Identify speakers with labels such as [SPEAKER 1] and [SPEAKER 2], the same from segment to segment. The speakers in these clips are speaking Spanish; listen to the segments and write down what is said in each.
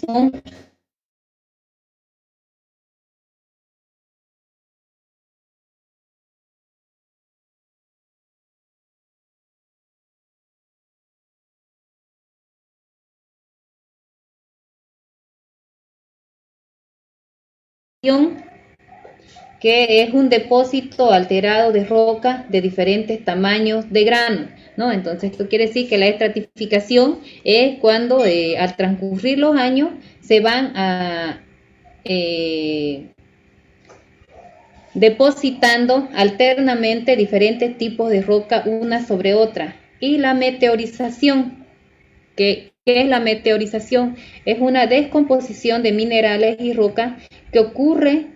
[SPEAKER 1] son que es un depósito alterado de roca de diferentes tamaños de grano, ¿no? Entonces esto quiere decir que la estratificación es cuando al transcurrir los años se van a depositando alternamente diferentes tipos de roca una sobre otra. Y la meteorización, ¿qué es la meteorización? Es una descomposición de minerales y roca que ocurre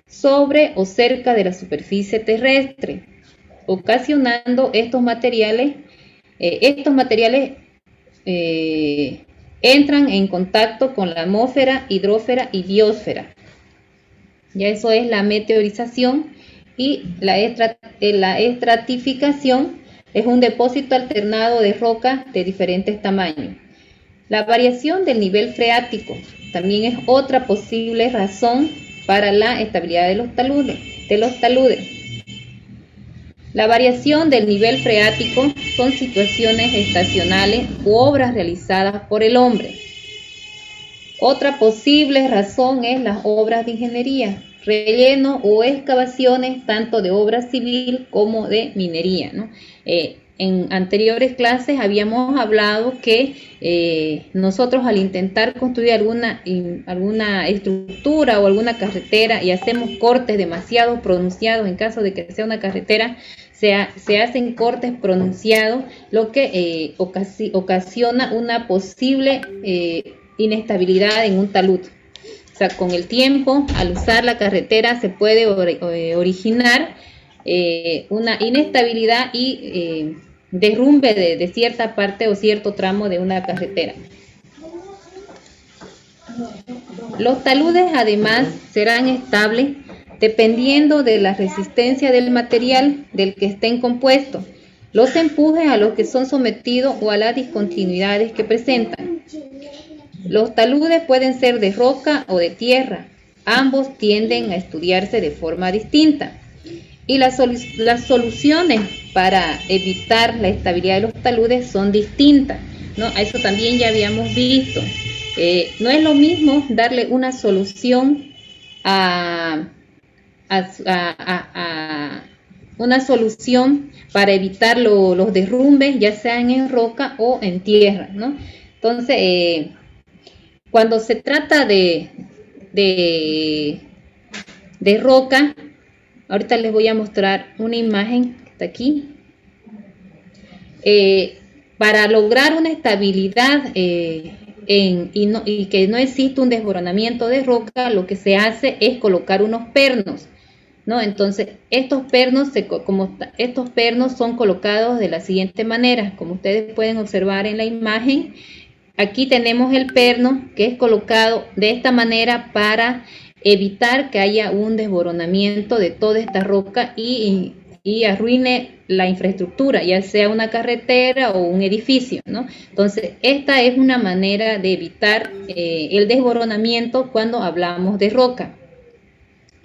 [SPEAKER 1] sobre o cerca de la superficie terrestre, ocasionando estos materiales entran en contacto con la atmósfera, hidrosfera y biosfera. Ya eso es la meteorización. Y la estratificación es un depósito alternado de rocas de diferentes tamaños. La variación del nivel freático también es otra posible razón para la estabilidad de los taludes. La variación del nivel freático son situaciones estacionales u obras realizadas por el hombre. Otra posible razón es las obras de ingeniería, relleno o excavaciones tanto de obra civil como de minería, ¿no? En anteriores clases habíamos hablado que nosotros al intentar construir alguna estructura o alguna carretera y hacemos cortes demasiado pronunciados, en caso de que sea una carretera, se hacen cortes pronunciados, lo que ocasiona una posible inestabilidad en un talud. O sea, con el tiempo, al usar la carretera, se puede originar una inestabilidad y derrumbe de cierta parte o cierto tramo de una carretera. Los taludes además serán estables dependiendo de la resistencia del material del que estén compuestos, los empujes a los que son sometidos o a las discontinuidades que presentan. Los taludes pueden ser de roca o de tierra. Ambos tienden a estudiarse de forma distinta. Y las soluciones para evitar la estabilidad de los taludes son distintas, ¿no? A eso también ya habíamos visto. No es lo mismo darle una solución una solución para evitar los derrumbes, ya sean en roca o en tierra, ¿no? Entonces, cuando se trata de roca, ahorita les voy a mostrar una imagen que está aquí. Para lograr una estabilidad y que no exista un desboronamiento de roca, lo que se hace es colocar unos pernos, ¿no? Entonces, estos pernos son colocados de la siguiente manera, como ustedes pueden observar en la imagen. Aquí tenemos el perno que es colocado de esta manera para evitar que haya un desboronamiento de toda esta roca y arruine la infraestructura, ya sea una carretera o un edificio, ¿no? Entonces, esta es una manera de evitar el desboronamiento cuando hablamos de roca.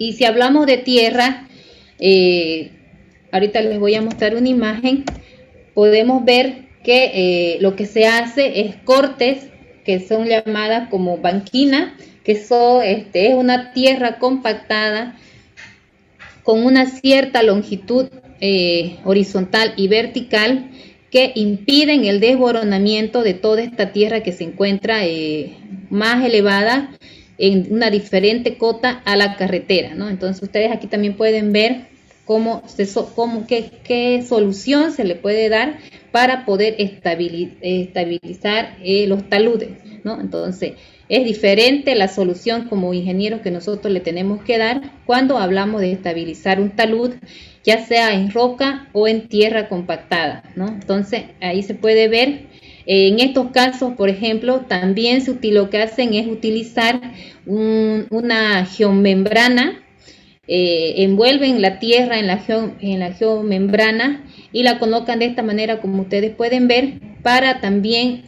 [SPEAKER 1] Y si hablamos de tierra, ahorita les voy a mostrar una imagen, podemos ver que lo que se hace es cortes que son llamadas como banquina, que es una tierra compactada con una cierta longitud horizontal y vertical que impiden el desboronamiento de toda esta tierra que se encuentra más elevada en una diferente cota a la carretera, ¿no? Entonces ustedes aquí también pueden ver qué solución se le puede dar para poder estabilizar los taludes, ¿no? Entonces, es diferente la solución como ingenieros que nosotros le tenemos que dar cuando hablamos de estabilizar un talud, ya sea en roca o en tierra compactada, ¿no? Entonces, ahí se puede ver. En estos casos, por ejemplo, también lo que hacen es utilizar una geomembrana. Envuelven la tierra en la geomembrana y la colocan de esta manera, como ustedes pueden ver, para también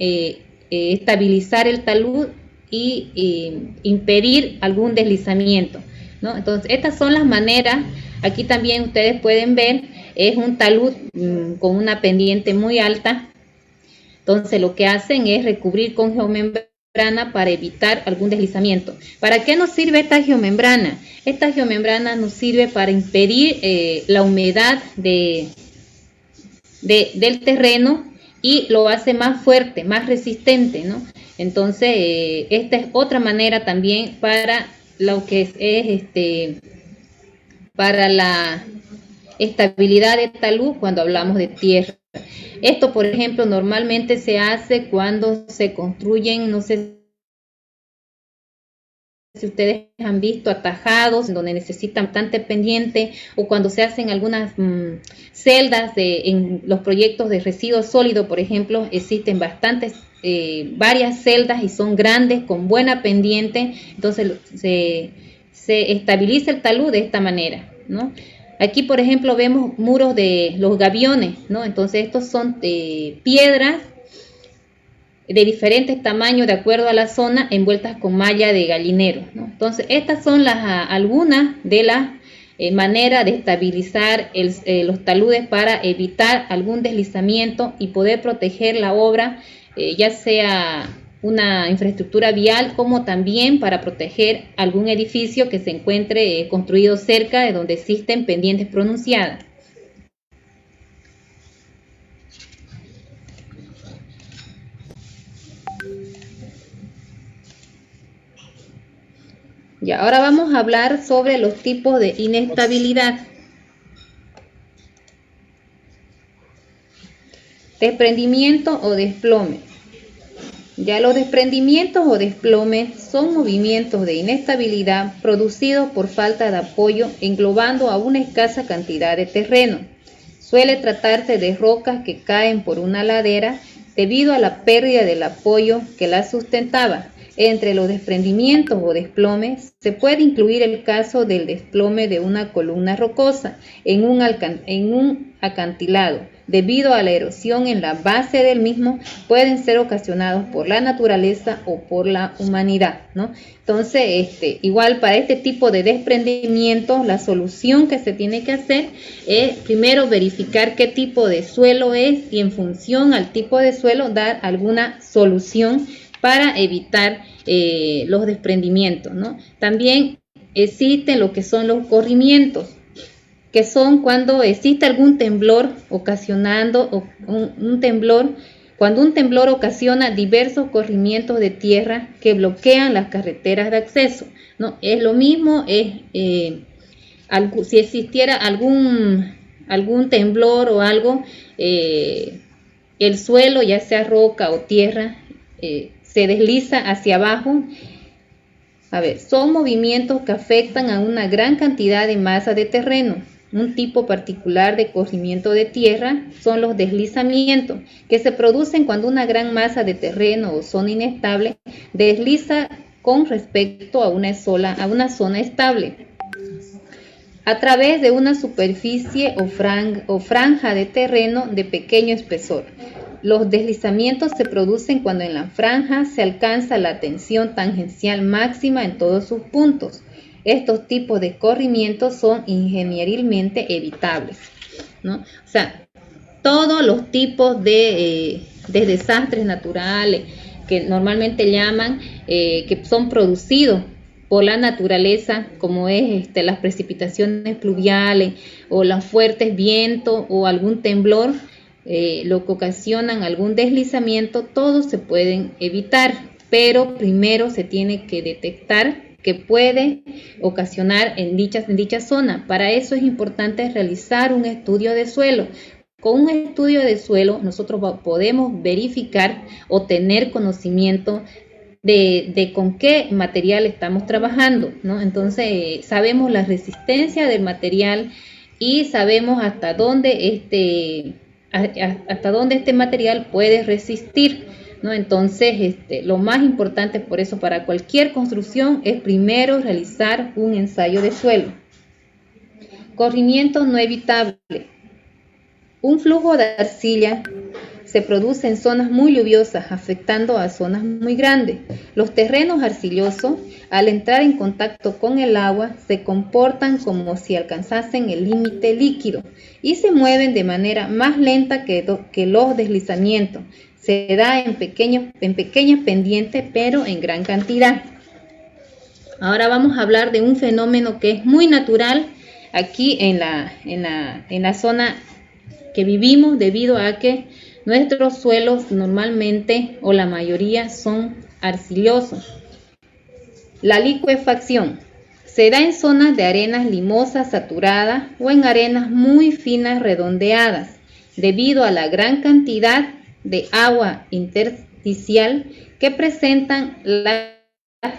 [SPEAKER 1] estabilizar el talud impedir algún deslizamiento, ¿no? Entonces, estas son las maneras. Aquí también ustedes pueden ver, es un talud con una pendiente muy alta. Entonces, lo que hacen es recubrir con geomembrana para evitar algún deslizamiento. ¿Para qué nos sirve esta geomembrana? Esta geomembrana nos sirve para impedir la humedad del terreno y lo hace más fuerte, más resistente, ¿no? Entonces, esta es otra manera también para lo que es para la estabilidad de talud cuando hablamos de tierra. Esto, por ejemplo, normalmente se hace cuando se construyen, no sé si ustedes han visto atajados en donde necesitan bastante pendiente, o cuando se hacen algunas celdas en los proyectos de residuos sólidos, por ejemplo, existen varias celdas y son grandes con buena pendiente. Entonces se estabiliza el talud de esta manera, ¿no? Aquí, por ejemplo, vemos muros de los gaviones, ¿no? Entonces estos son piedras de diferentes tamaños de acuerdo a la zona, envueltas con malla de gallinero, ¿no? Entonces, estas son algunas de las maneras de estabilizar los taludes para evitar algún deslizamiento y poder proteger la obra, ya sea una infraestructura vial, como también para proteger algún edificio que se encuentre construido cerca de donde existen pendientes pronunciadas. Y ahora vamos a hablar sobre los tipos de inestabilidad. Desprendimiento o desplome. Ya los desprendimientos o desplomes son movimientos de inestabilidad producidos por falta de apoyo englobando a una escasa cantidad de terreno. Suele tratarse de rocas que caen por una ladera debido a la pérdida del apoyo que la sustentaba. Entre los desprendimientos o desplomes se puede incluir el caso del desplome de una columna rocosa en un acantilado. Debido a la erosión en la base del mismo, pueden ser ocasionados por la naturaleza o por la humanidad, ¿no? Entonces, igual para este tipo de desprendimientos, la solución que se tiene que hacer es primero verificar qué tipo de suelo es y en función al tipo de suelo dar alguna solución para evitar los desprendimientos, ¿no? También existen lo que son los corrimientos, que son cuando existe algún temblor ocasionando cuando un temblor ocasiona diversos corrimientos de tierra que bloquean las carreteras de acceso, ¿no? Es lo mismo, si existiera algún temblor o algo, el suelo, ya sea roca o tierra, se desliza hacia abajo. A ver, son movimientos que afectan a una gran cantidad de masa de terreno. Un tipo particular de corrimiento de tierra son los deslizamientos, que se producen cuando una gran masa de terreno o zona inestable desliza con respecto a una zona estable a través de una superficie o franja de terreno de pequeño espesor. Los deslizamientos se producen cuando en la franja se alcanza la tensión tangencial máxima en todos sus puntos. Estos tipos de corrimientos son ingenierilmente evitables, ¿no? O sea, todos los tipos de desastres naturales que normalmente llaman, que son producidos por la naturaleza, como es las precipitaciones pluviales o los fuertes vientos o algún temblor, lo que ocasionan algún deslizamiento, todos se pueden evitar, pero primero se tiene que detectar que puede ocasionar en dicha zona. Para eso es importante realizar un estudio de suelo. Con un estudio de suelo nosotros podemos verificar o tener conocimiento de con qué material estamos trabajando, ¿no? Entonces sabemos la resistencia del material y sabemos hasta dónde este material puede resistir, ¿no? Entonces, lo más importante por eso para cualquier construcción es primero realizar un ensayo de suelo. Corrimiento no evitable. Un flujo de arcilla Se produce en zonas muy lluviosas, afectando a zonas muy grandes. Los terrenos arcillosos, al entrar en contacto con el agua, se comportan como si alcanzasen el límite líquido y se mueven de manera más lenta que los deslizamientos. Se da en pequeñas pendientes, pero en gran cantidad. Ahora vamos a hablar de un fenómeno que es muy natural aquí en la zona que vivimos, debido a que nuestros suelos normalmente, o la mayoría, son arcillosos. La licuefacción se da en zonas de arenas limosas saturadas o en arenas muy finas redondeadas, debido a la gran cantidad de agua intersticial que presentan. Las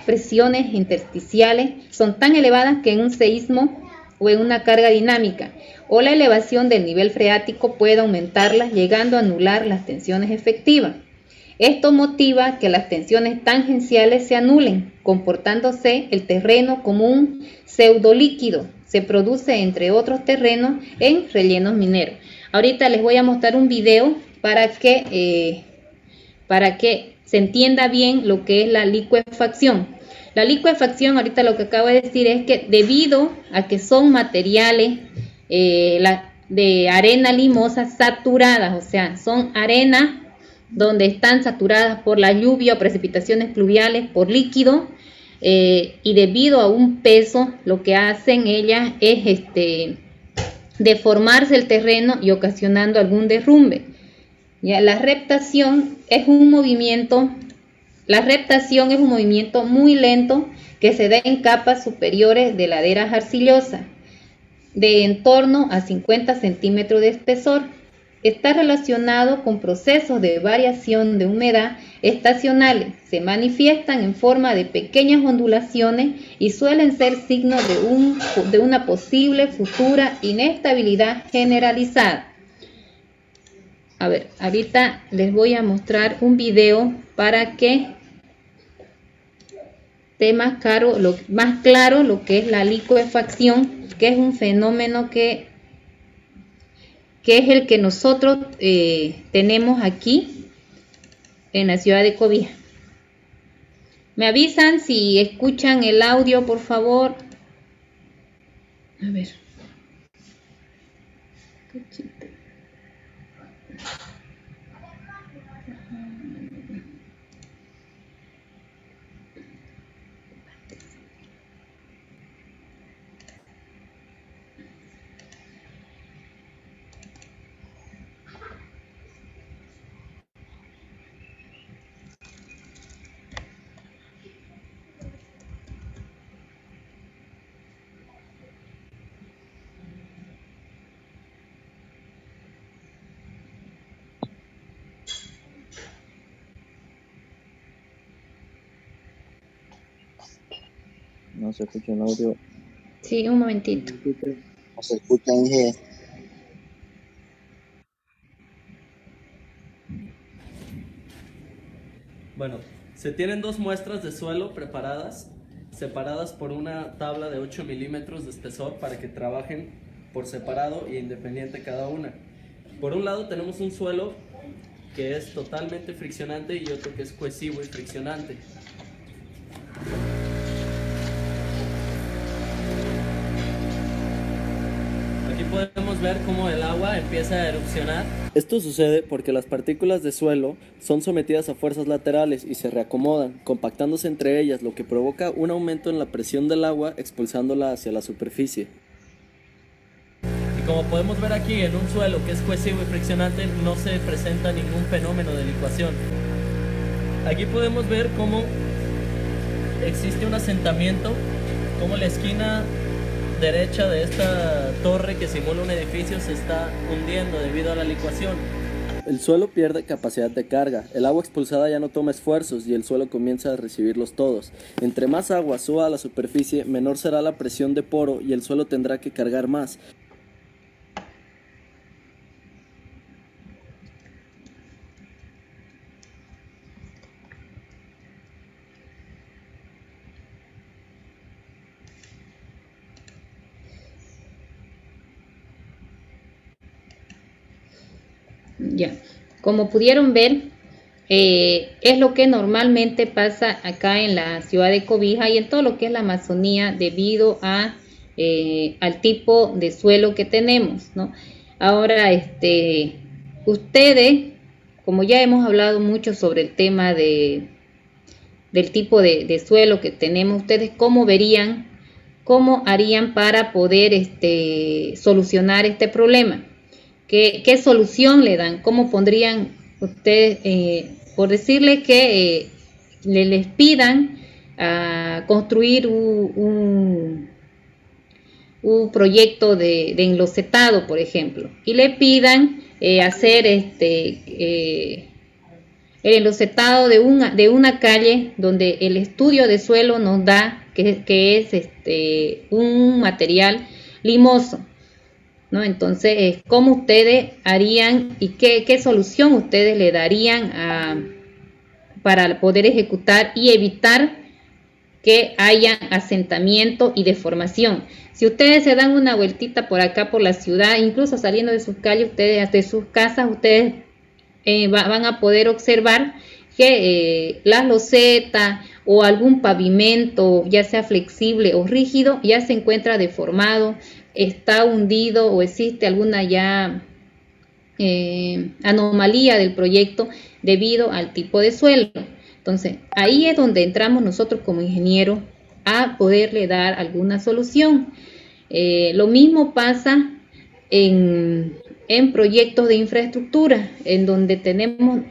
[SPEAKER 1] presiones intersticiales son tan elevadas que en un seísmo o en una carga dinámica o la elevación del nivel freático puede aumentarlas, llegando a anular las tensiones efectivas. Esto motiva que las tensiones tangenciales se anulen, comportándose el terreno como un pseudolíquido. Se produce, entre otros terrenos, en rellenos mineros. Ahorita les voy a mostrar un video para que se entienda bien lo que es la licuefacción. La licuefacción, ahorita lo que acabo de decir es que debido a que son materiales de arena limosa saturadas, o sea, son arenas donde están saturadas por la lluvia o precipitaciones pluviales, por líquido, y debido a un peso, lo que hacen ellas es deformarse el terreno y ocasionando algún derrumbe. Ya, la reptación es un movimiento muy lento que se da en capas superiores de laderas arcillosas, de en torno a 50 centímetros de espesor. Está relacionado con procesos de variación de humedad estacionales. Se manifiestan en forma de pequeñas ondulaciones y suelen ser signos de una posible futura inestabilidad generalizada. A ver, ahorita les voy a mostrar un video para que esté más claro lo que es la licuefacción, que es un fenómeno que es el que nosotros tenemos aquí en la ciudad de Cobija. Me avisan si escuchan el audio, por favor. A ver.
[SPEAKER 2] No se escucha el audio.
[SPEAKER 1] Sí, un momentito.
[SPEAKER 2] No se escucha, Inge.
[SPEAKER 3] Bueno, se tienen dos muestras de suelo preparadas, separadas por una tabla de 8 milímetros de espesor para que trabajen por separado e independiente cada una. Por un lado tenemos un suelo que es totalmente friccionante y otro que es cohesivo y friccionante. Aquí podemos ver cómo el agua empieza a erupcionar. Esto sucede porque las partículas de suelo son sometidas a fuerzas laterales y se reacomodan, compactándose entre ellas, lo que provoca un aumento en la presión del agua, expulsándola hacia la superficie. Y como podemos ver aquí, en un suelo que es cohesivo y friccionante no se presenta ningún fenómeno de licuación. Aquí podemos ver cómo existe un asentamiento, como la esquina derecha de esta torre que simula un edificio se está hundiendo debido a la licuación. El suelo pierde capacidad de carga, el agua expulsada ya no toma esfuerzos y el suelo comienza a recibirlos todos. Entre más agua suba a la superficie, menor será la presión de poro y el suelo tendrá que cargar más.
[SPEAKER 1] Ya. como pudieron ver, es lo que normalmente pasa acá en la ciudad de Cobija y en todo lo que es la Amazonía debido al tipo de suelo que tenemos, ¿no? Ahora, ustedes, como ya hemos hablado mucho sobre el tema del tipo de suelo que tenemos, ustedes cómo verían, cómo harían para poder solucionar este problema. ¿Qué solución le dan? ¿Cómo pondrían ustedes, por decirle que les pidan a construir un proyecto de enlocetado, por ejemplo, y le pidan hacer el enlocetado de una calle donde el estudio de suelo nos da que es un material limoso, ¿no? Entonces, ¿cómo ustedes harían y qué solución ustedes le darían para poder ejecutar y evitar que haya asentamiento y deformación? Si ustedes se dan una vueltita por acá por la ciudad, incluso saliendo de sus calles, ustedes de sus casas, ustedes van a poder observar que las losetas o algún pavimento, ya sea flexible o rígido, ya se encuentra deformado, está hundido o existe alguna ya anomalía del proyecto debido al tipo de suelo. Entonces, ahí es donde entramos nosotros como ingenieros a poderle dar alguna solución. Lo mismo pasa en proyectos de infraestructura, en donde tenemos,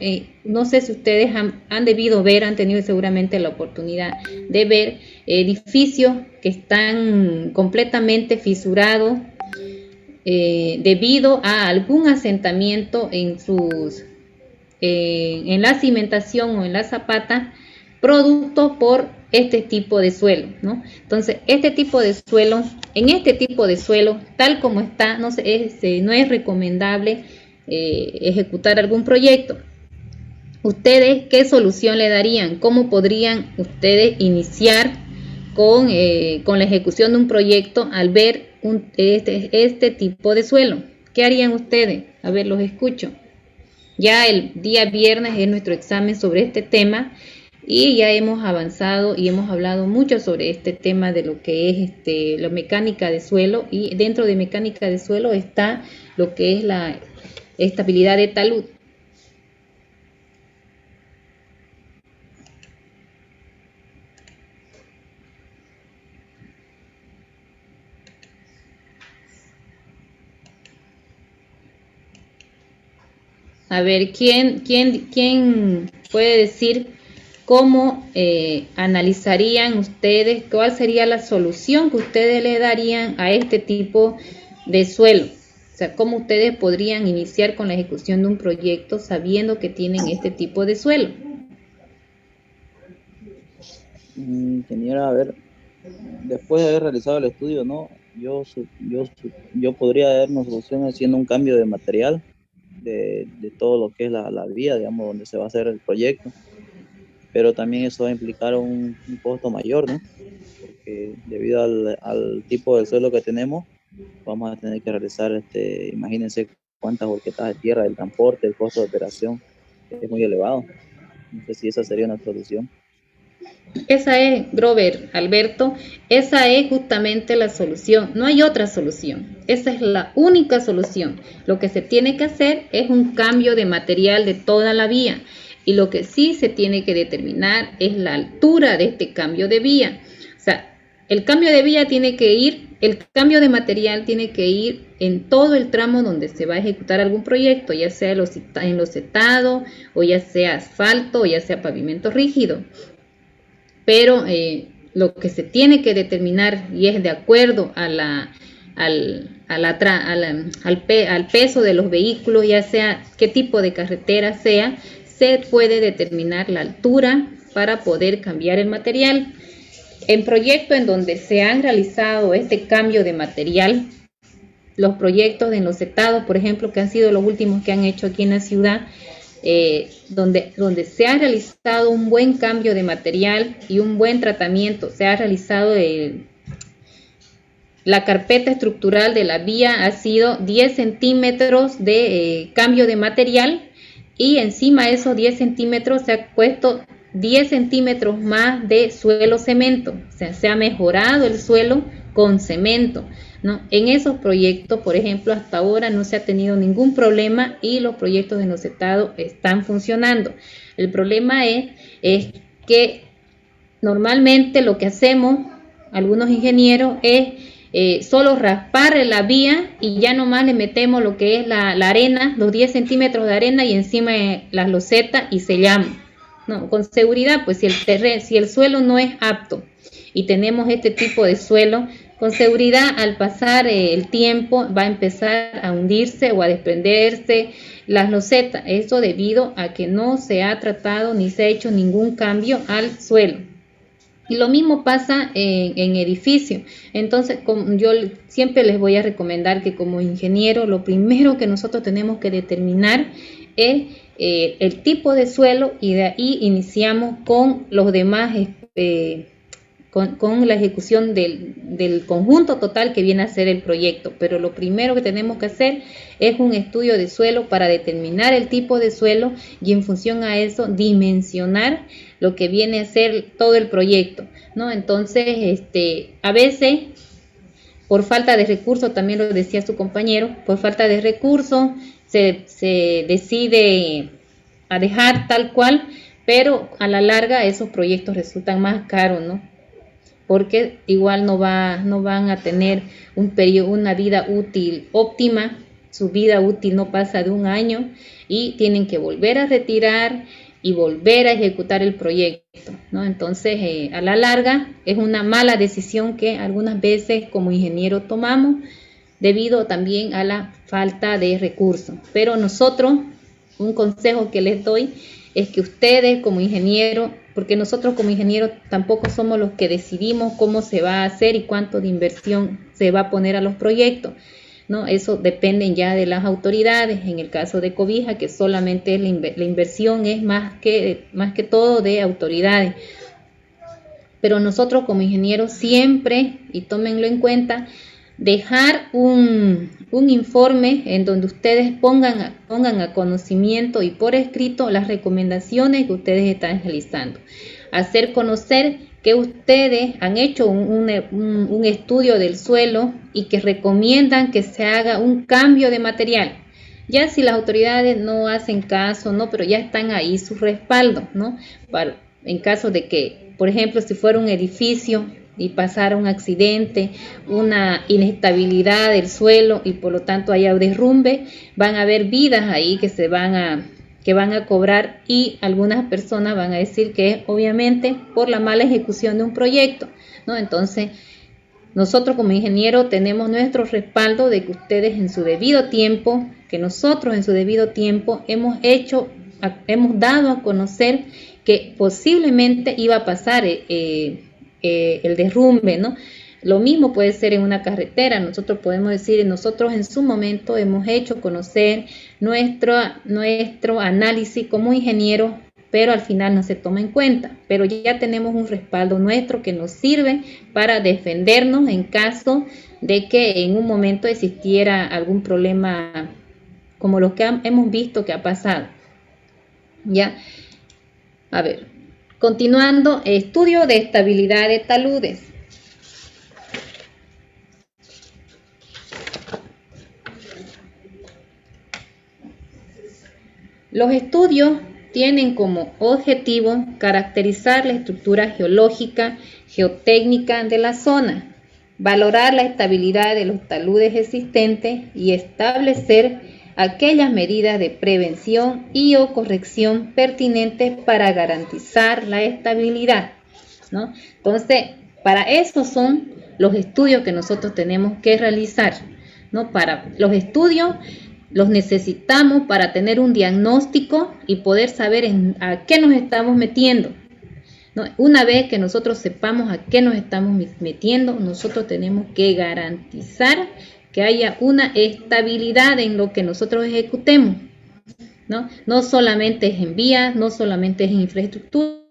[SPEAKER 1] no sé si ustedes han debido ver, han tenido seguramente la oportunidad de ver edificios que están completamente fisurados debido a algún asentamiento en la cimentación o en la zapata, producto por este tipo de suelo, ¿no? Entonces, en este tipo de suelo, tal como está, no es recomendable ejecutar algún proyecto. ¿Ustedes qué solución le darían? ¿Cómo podrían ustedes iniciar con la ejecución de un proyecto al ver este tipo de suelo? ¿Qué harían ustedes? A ver, los escucho. Ya el día viernes es nuestro examen sobre este tema y ya hemos avanzado y hemos hablado mucho sobre este tema de lo que es la mecánica de suelo, y dentro de mecánica de suelo está lo que es la estabilidad de talud. A ver, ¿quién puede decir cómo analizarían ustedes, cuál sería la solución que ustedes le darían a este tipo de suelo? O sea, ¿cómo ustedes podrían iniciar con la ejecución de un proyecto sabiendo que tienen este tipo de suelo?
[SPEAKER 2] Ingeniera, a ver, después de haber realizado el estudio, ¿no? Yo podría dar una solución haciendo un cambio de material de todo lo que es la vía, digamos, donde se va a hacer el proyecto. Pero también eso va a implicar un costo mayor, ¿no? Porque debido al tipo de suelo que tenemos, vamos a tener que realizar, imagínense cuántas volquetas de tierra, el transporte, el costo de operación, es muy elevado. No sé si esa sería una solución.
[SPEAKER 1] Esa es, Grover, Alberto, esa es justamente la solución, no hay otra solución, esa es la única solución. Lo que se tiene que hacer es un cambio de material de toda la vía, y lo que sí se tiene que determinar es la altura de este cambio de vía. O sea, el cambio de vía el cambio de material tiene que ir en todo el tramo donde se va a ejecutar algún proyecto, ya sea enlocetado, o ya sea asfalto, o ya sea pavimento rígido. Pero lo que se tiene que determinar, y es de acuerdo al peso de los vehículos, ya sea qué tipo de carretera sea, se puede determinar la altura para poder cambiar el material. En proyectos en donde se han realizado este cambio de material, los proyectos de enlocetados, por ejemplo, que han sido los últimos que han hecho aquí en la ciudad, donde se ha realizado un buen cambio de material y un buen tratamiento, se ha realizado la carpeta estructural de la vía, ha sido 10 centímetros de cambio de material, y encima de esos 10 centímetros se ha puesto 10 centímetros más de suelo cemento, o sea, se ha mejorado el suelo con cemento, ¿no? En esos proyectos, por ejemplo, hasta ahora no se ha tenido ningún problema y los proyectos de enlosetados están funcionando. El problema es que normalmente lo que hacemos algunos ingenieros es solo raspar la vía y ya nomás le metemos lo que es la arena, los 10 centímetros de arena y encima las losetas y sellamos. No, con seguridad, pues si el suelo no es apto y tenemos este tipo de suelo, con seguridad al pasar el tiempo va a empezar a hundirse o a desprenderse las losetas. Esto debido a que no se ha tratado ni se ha hecho ningún cambio al suelo. Y lo mismo pasa en edificios. Entonces, yo siempre les voy a recomendar que como ingeniero, lo primero que nosotros tenemos que determinar es el tipo de suelo y de ahí iniciamos con los demás, con la ejecución del conjunto total que viene a ser el proyecto. Pero lo primero que tenemos que hacer es un estudio de suelo para determinar el tipo de suelo y en función a eso dimensionar lo que viene a ser todo el proyecto, ¿no? Entonces, a veces, por falta de recursos, también lo decía su compañero, por falta de recursos se decide a dejar tal cual, pero a la larga esos proyectos resultan más caros, ¿no? Porque igual no van a tener una vida útil óptima, su vida útil no pasa de 1 año y tienen que volver a retirar y volver a ejecutar el proyecto, ¿no? Entonces, a la larga es una mala decisión que algunas veces como ingeniero tomamos debido también a la falta de recursos. Pero nosotros, un consejo que les doy es que ustedes como ingenieros, porque nosotros como ingenieros tampoco somos los que decidimos cómo se va a hacer y cuánto de inversión se va a poner a los proyectos, ¿no? Eso depende ya de las autoridades. En el caso de Cobija, que solamente la inversión es más que todo de autoridades. Pero nosotros como ingenieros siempre, y tómenlo en cuenta, dejar un informe en donde ustedes pongan a conocimiento y por escrito las recomendaciones que ustedes están realizando. Hacer conocer que ustedes han hecho un estudio del suelo y que recomiendan que se haga un cambio de material. Ya si las autoridades no hacen caso, ¿no? Pero ya están ahí su respaldo, ¿no? En caso de que, por ejemplo, si fuera un edificio y pasara un accidente, una inestabilidad del suelo y por lo tanto haya derrumbe, van a haber vidas ahí que van a cobrar y algunas personas van a decir que es obviamente por la mala ejecución de un proyecto, ¿no? Entonces, nosotros como ingenieros tenemos nuestro respaldo de que ustedes en su debido tiempo, que nosotros en su debido tiempo hemos dado a conocer que posiblemente iba a pasar el derrumbe, ¿no? Lo mismo puede ser en una carretera. Nosotros podemos decir, nosotros en su momento hemos hecho conocer nuestro análisis como ingeniero, pero al final no se toma en cuenta. Pero ya tenemos un respaldo nuestro que nos sirve para defendernos en caso de que en un momento existiera algún problema como los que hemos visto que ha pasado. Ya, a ver, continuando, estudio de estabilidad de taludes. Los estudios tienen como objetivo caracterizar la estructura geológica, geotécnica de la zona, valorar la estabilidad de los taludes existentes y establecer aquellas medidas de prevención y o corrección pertinentes para garantizar la estabilidad, ¿no? Entonces, para eso son los estudios que nosotros tenemos que realizar, ¿no? Para los estudios los necesitamos para tener un diagnóstico y poder saber a qué nos estamos metiendo, ¿no? Una vez que nosotros sepamos a qué nos estamos metiendo, nosotros tenemos que garantizar que haya una estabilidad en lo que nosotros ejecutemos, ¿no? No solamente es en vías, no solamente es en infraestructura,